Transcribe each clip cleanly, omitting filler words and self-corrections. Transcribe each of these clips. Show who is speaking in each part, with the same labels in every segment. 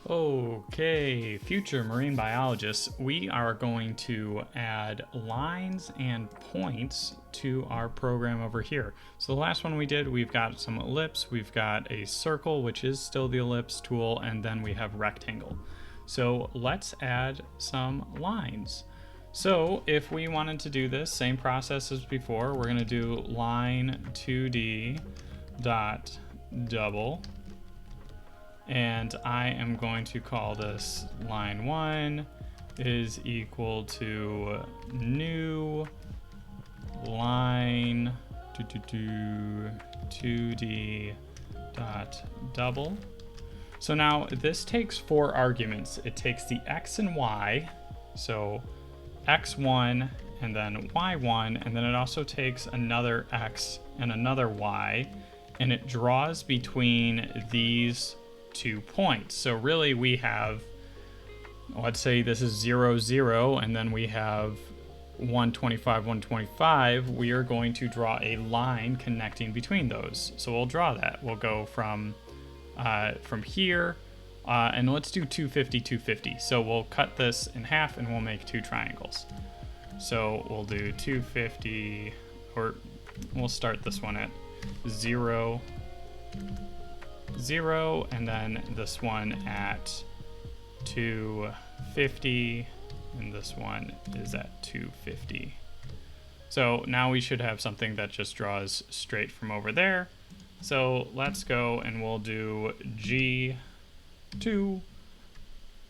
Speaker 1: Okay, future marine biologists, we are going to add lines and points to our program over here. So the last one we did, we've got some ellipse, we've got a circle, which is still the ellipse tool, and then we have rectangle. So let's add some lines. So if we wanted to do this, same process as before, we're going to do line 2D dot double. And I am going to call this line 1 is equal to new line 2D dot double. So now this takes 4 arguments. It takes the x and y, so x1 and then y1, and then it also takes another x and another y, and it draws between these 2 points. So really we have, let's say this is 0, 0, and then we have 125, 125. We are going to draw a line connecting between those. So we'll draw that. We'll go from here, and let's do 250, 250. So we'll cut this in half and we'll make 2 triangles. So we'll do 250, or we'll start this one at 0, 0, and then this one at 250, and this one is at 250. So now we should have something that just draws straight from over there. So let's go and we'll do G2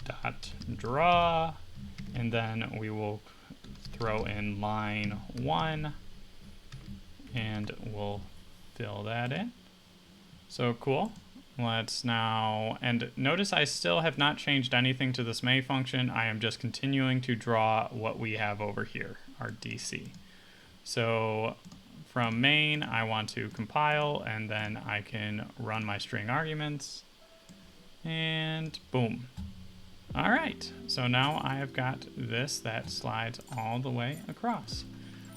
Speaker 1: dot draw, and then we will throw in line 1, and we'll fill that in. So cool. Let's now, and notice I still have not changed anything to this may function. I am just continuing to draw what we have over here, our DC. So from main, I want to compile, and then I can run my string arguments, and boom. All right, so now I have got this that slides all the way across.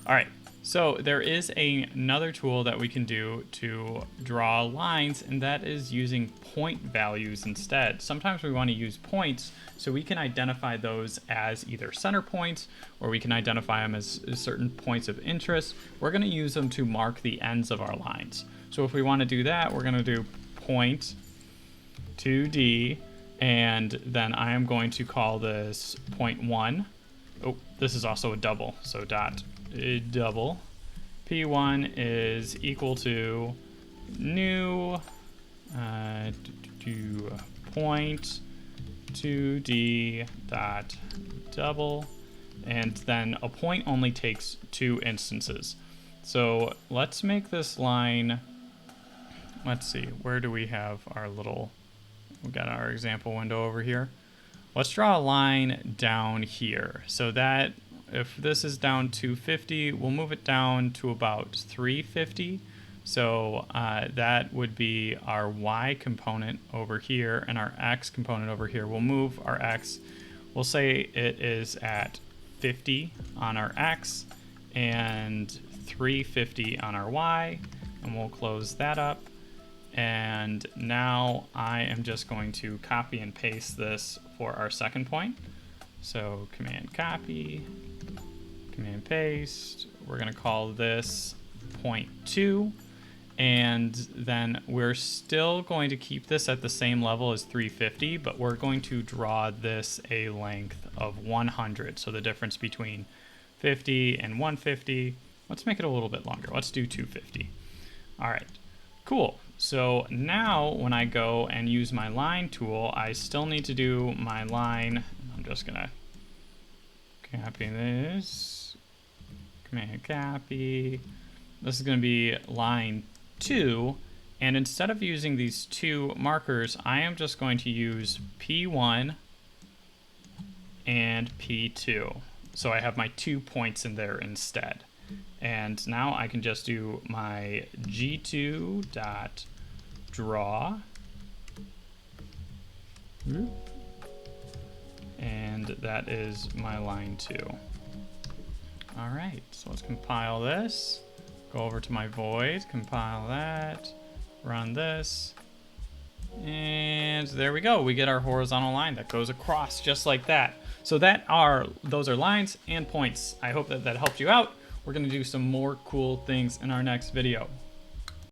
Speaker 1: All right. So there is another tool that we can do to draw lines, and that is using point values instead. Sometimes we want to use points so we can identify those as either center points, or we can identify them as certain points of interest. We're going to use them to mark the ends of our lines. So if we want to do that, we're going to do point 2D, and then I am going to call this point 1. Oh, this is also a double, so dot double. P1 is equal to new point 2D dot double, and then a point only takes 2 instances. So let's make this line, let's see, where do we have our little, we got our example window over here. Let's draw a line down here, so that if this is down 250, we'll move it down to about 350. So that would be our y component over here, and our x component over here. We'll move our x, we'll say it is at 50 on our x and 350 on our y, and we'll close that up. And now I am just going to copy and paste this for our second point. So command copy, command paste. We're going to call this point 2, and then we're still going to keep this at the same level as 350, but we're going to draw this a length of 100. So the difference between 50 and 150. Let's make it a little bit longer. Let's do 250. All right, cool. So now when I go and use my line tool, I still need to do my line. I'm just gonna copy this, command copy. This is gonna be line 2, and instead of using these 2 markers, I am just going to use P1 and P2. So I have my 2 points in there instead. And now I can just do my G2 dot draw, and that is my line 2. All right, so let's compile this, go over to my void, compile that, run this, And there we go. We get our horizontal line that goes across just like that. So those are lines and points. I hope that helped you out. We're going to do some more cool things in our next video.